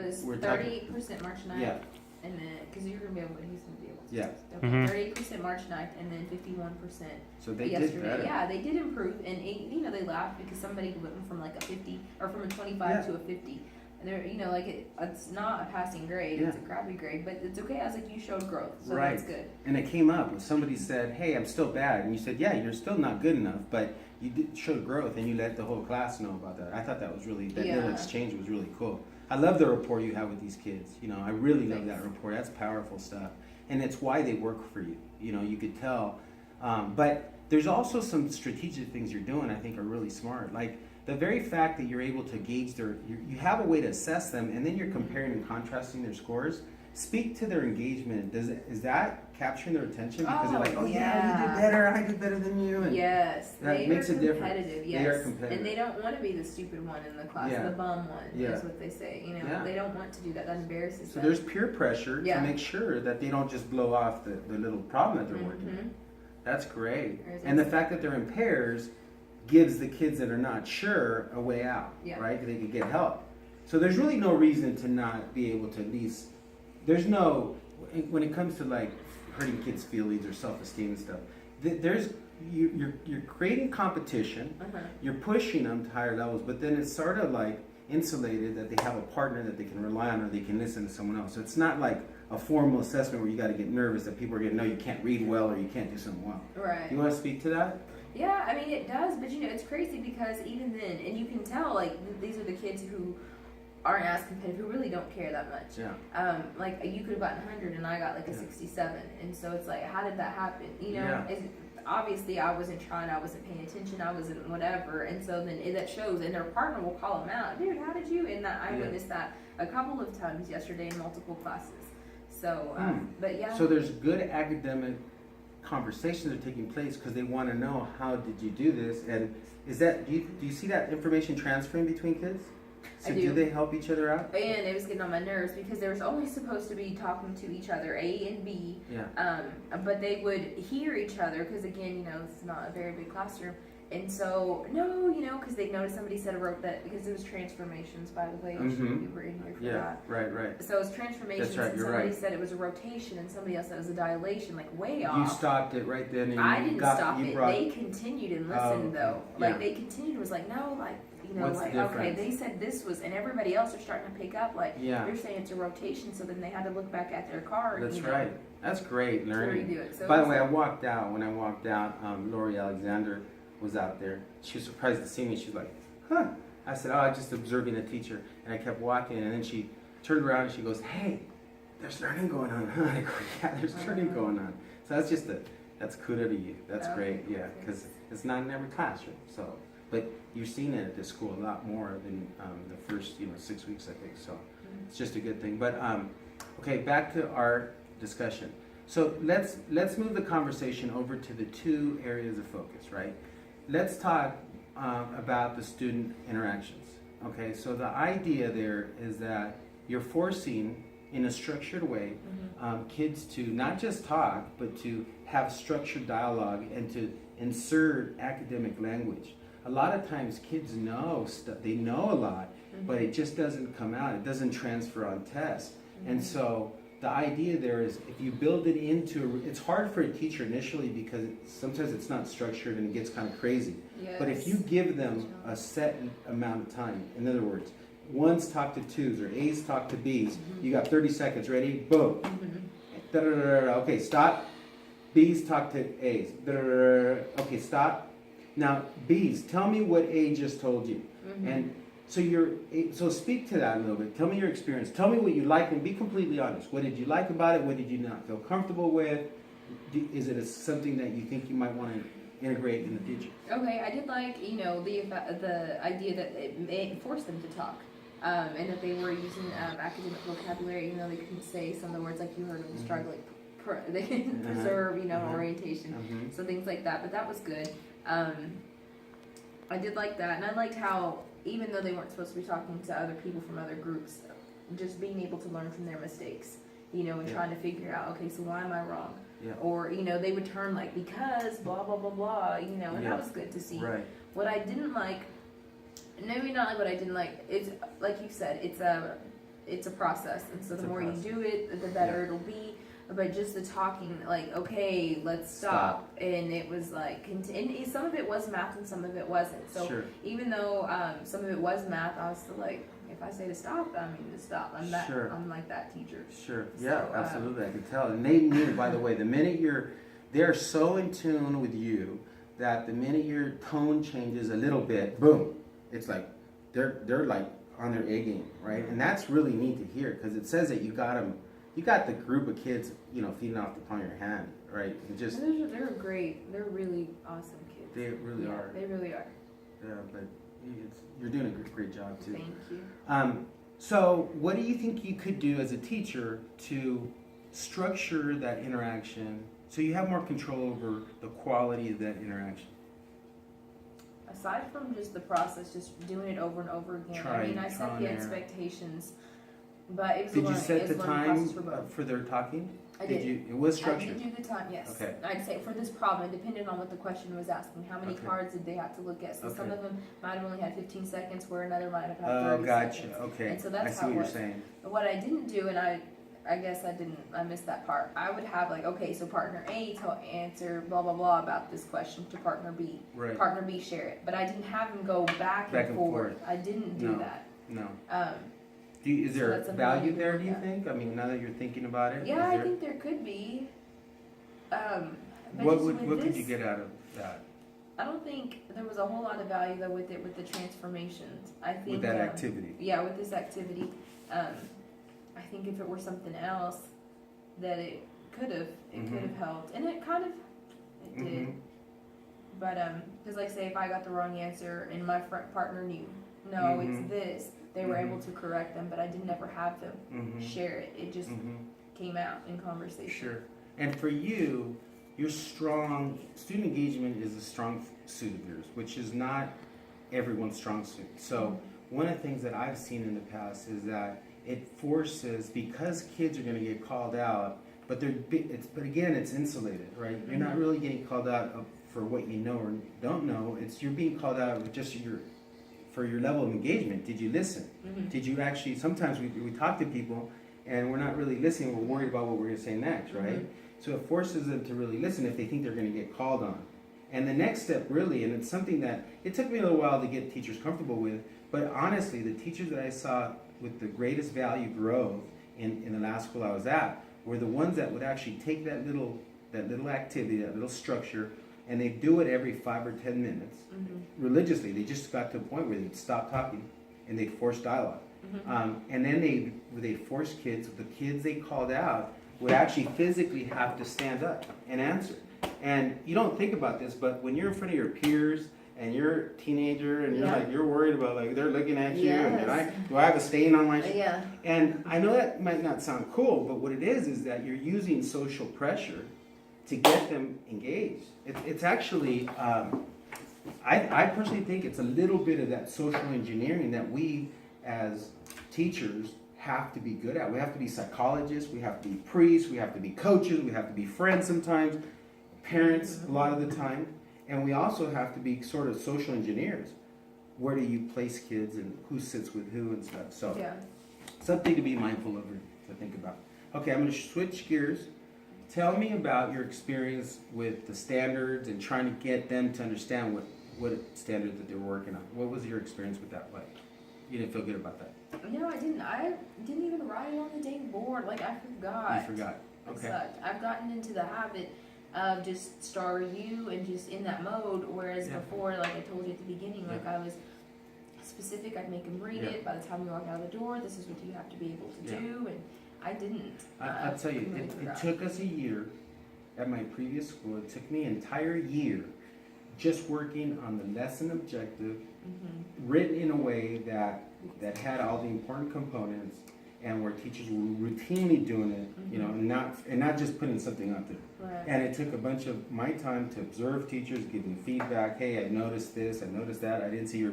was we're 38% March 9th. Yeah. And then, because you're going to be able, he's going to be able to. Yeah. Okay, Mhm. 38% March 9th, and then 51% So they yesterday. did better. Yeah, they did improve, and you know, they laughed because somebody went from like a 50 or from a 25 Yeah. to a 50. And they're, you know, like it's not a passing grade, it's a crappy grade, but it's okay. I was like, you showed growth, so Right. that's good. And it came up when somebody said, "Hey, I'm still bad," and you said, "Yeah, you're still not good enough, but you did showed growth," and you let the whole class know about that. I thought that was really that little Yeah. exchange was really cool. I love the rapport you have with these kids. You know, I really love Thanks. that rapport. That's powerful stuff, and it's why they work for you. You know, you could tell. But there's also some strategic things you're doing. I think are really smart. Like the very fact that you're able to gauge you have a way to assess them, and then you're comparing and contrasting their scores. Speak to their engagement. Is that capturing their attention? Because they're like, "Oh yeah, you did better. I did better than you." And Yes, that they makes are a difference. competitive. They Yes, are competitive. and they don't want to be the stupid one in the class, Yeah. the bum one. Yeah. Is what they say. You know, Yeah. they don't want to do that. That embarrasses So them. there's peer pressure Yeah. to make sure that they don't just blow off the little problem that they're working on. Mhm. That's great. There's And the a- fact that they're in pairs gives the kids that are not sure a way out, Yeah. right? They could get help. So there's really no reason to not be able to at least, there's no, when it comes to like hurting kids' feelings or self-esteem and stuff, there's, you're creating competition, Uh-huh. you're pushing them to higher levels, but then it's sort of like insulated that they have a partner that they can rely on or they can listen to someone else. So it's not like a formal assessment where you got to get nervous that people are going to know you can't read well or you can't do something well. Right. You want to speak to that? Yeah, I mean it does, but you know it's crazy because even then, and you can tell like these are the kids who aren't as competitive, who really don't care that much. Yeah. Like you could have gotten 100 and I got like a 67, and so it's like, how did that happen? You know, Yeah. obviously I wasn't trying, I wasn't paying attention, I wasn't whatever, and so then that shows, and their partner will call them out, dude, how did you? And that I Yeah. witnessed that a couple of times yesterday in multiple classes. So, Hmm. but yeah. So there's good academic conversations that are taking place because they want to know how did you do this, and is that do you see that information transferring between kids? So I do. they help each other out? And it was getting on my nerves because they were only supposed to be talking to each other, A and B. Yeah. But they would hear each other because, again, you know, it's not a very big classroom. And so, no, you know, because they noticed somebody said wrote that because it was transformations, by the way. Mhm. You were in here for Yeah. that. Right. So it was transformations, That's right, and you're somebody right. said it was a rotation, and somebody else said it was a dilation, like way You off. stopped it right then, and I you didn't got stop you it. brought. They continued and Oh, listened, okay. though. Like Yeah. they continued, was like, no, like you know, What's the like okay, difference? they said this was, and everybody else are starting to pick up. Like Yeah. you're saying it's a rotation, so then they had to look back at their card. That's you know, right. That's great to learning. redo it. So By the it's way, I like- walked out. When I walked out, Lori Alexander was out there. She was surprised to see me. She's like, "Huh?" I said, "Oh, I'm just observing the teacher." And I kept walking, and then she turned around and she goes, "Hey, there's learning going on." I go, "Yeah, there's learning going on." So that's just that's kudos to you. That's Oh, great. Yeah, because it's not in every classroom. So, but you've seen it at this school a lot more than the first 6 weeks, I think. So it's just a good thing. But okay, back to our discussion. So let's move the conversation over to the two areas of focus, right? Let's talk about the student interactions. Okay, so the idea there is that you're forcing, in a structured way, kids to not just talk, but to have structured dialogue and to insert academic language. A lot of times kids know stuff, they know a lot, but it just doesn't come out. It doesn't transfer on tests. And so the idea there is if you build it into, it's hard for a teacher initially because sometimes it's not structured and it gets kind of crazy. Yes. But if you give them a set amount of time, in other words, ones talk to twos or A's talk to B's, you got 30 seconds, ready? Boom. Da-da-da-da-da. Okay, stop. B's talk to A's. Da-da-da-da-da. Okay, stop. Now, B's, tell me what A just told you. And so speak to that a little bit. Tell me your experience. Tell me what you liked and be completely honest. What did you like about it? What did you not feel comfortable with? Is it something that you think you might want to integrate in the future? Okay, I did like, you know, the idea that it forced them to talk. And that they were using academic vocabulary, even though they couldn't say some of the words like you heard them struggling. They can preserve, you know, orientation. So things like that. But that was good. I did like that. And I liked how, even though they weren't supposed to be talking to other people from other groups, just being able to learn from their mistakes, you know, and trying to figure out, okay, so why am I wrong? Yeah. Or, you know, they would turn like, because blah, blah, blah, blah, you know, and Yeah. that was good to see. Right. What I didn't like, maybe not like what I didn't like, it's like you said, it's a process, and so It's the a more process. you do it, the better it'll be. But just the talking, like, okay, let's stop. And it was like, and some of it was math and some of it wasn't. So Sure. even though some of it was math, I was still like, if I say to stop, I mean to stop. Sure. I'm like that teacher. Sure. So, Yeah, absolutely. I could tell. And they knew, by the way, the minute they're so in tune with you that the minute your tone changes a little bit, boom, it's like they're like on their A game, right? And that's really neat to hear because it says that you got them. You got the group of kids, feeding off the palm of your hand, right? And just They're great. They're really awesome kids. they really are. They really are. Yeah, but you're doing a great job too. Thank you. So, what do you think you could do as a teacher to structure that interaction so you have more control over the quality of that interaction? Aside from just the process, just doing it over and over again. I mean, I set the expectations, but it was Did a you learning, set it's the a learning time process for both. for their talking? I did. It was structured. I did do the time, yes. Okay. I'd say for this problem, it depended on what the question was asking. How many Okay. cards did they have to look at? So some Okay. of them might have only had 15 seconds, where another might have had Oh, 30 gotcha. seconds. Okay. And so that's I see how what it you're was. saying. But what I didn't do, and I guess I missed that part. I would have like, okay, so partner A answer blah blah blah about this question to partner B. Right. Partner B share it, but I didn't have them go back Back and and forth. forth. I didn't do No. that. No. Um, Is So there that's something value I there? do Do you look at. think? I mean, now that you're thinking about it. yeah, is I there- think there could be. But What just would with what could this, you get out of that I don't think there was a whole lot of value though with it with the transformations. I think with that activity? yeah, with this activity, I think if it were something else, that it could have Mhm. helped, and it kind of did. Mhm. But because like say if I got the wrong answer and my partner knew, no, Mhm. it's this, they were Mhm. able to correct them, but I didn't ever have them Mhm. share it. It just Mhm. came out in conversation. Sure. And for you, your student engagement is a strong suit of yours, which is not everyone's strong suit. So one of the things that I've seen in the past is that it forces, because kids are going to get called out, but but again, it's insulated, right? You're not really getting called out for what you know or don't know. You're being called out with just for your level of engagement. Did you listen? Mhm. Did you actually? Sometimes we talk to people and we're not really listening. We're worried about what we're going to say next, right? So it forces them to really listen if they think they're going to get called on. And the next step really, and it's something that it took me a little while to get teachers comfortable with, but honestly, the teachers that I saw with the greatest value growth in the last school I was at were the ones that would actually take that little activity, that little structure, and they do it every 5 or 10 minutes religiously. They just got to a point where they'd stop talking and they'd force dialogue. And then they force the kids they called out would actually physically have to stand up and answer. And you don't think about this, but when you're in front of your peers and you're a teenager and you're worried about they're looking at you and do I have a stain on my shirt? Yeah. And I know that might not sound cool, but what it is that you're using social pressure to get them engaged. It's actually, I personally think it's a little bit of that social engineering that we as teachers have to be good at. We have to be psychologists, we have to be priests, we have to be coaches, we have to be friends sometimes, parents a lot of the time, and we also have to be sort of social engineers. Where do you place kids and who sits with who and stuff? So something to be mindful of or to think about. Okay, I'm going to switch gears. Tell me about your experience with the standards and trying to get them to understand what standards that they're working on. What was your experience with that like? You didn't feel good about that? No, I didn't. I didn't even write it on the dang board. Like, I forgot. You forgot. It Okay. sucked. I've gotten into the habit of just star review and just in that mode, whereas before, like I told you at the beginning, like I was specific. I'd make them read it. By the time we walk out of the door, this is what you have to be able to do, and I didn't. I'll tell you, it took us a year at my previous school. It took me an entire year just working on the lesson objective, written in a way that had all the important components, and where teachers were routinely doing it, and not just putting something out there. Right. And it took a bunch of my time to observe teachers, give them feedback. Hey, I noticed this, I noticed that. I didn't see your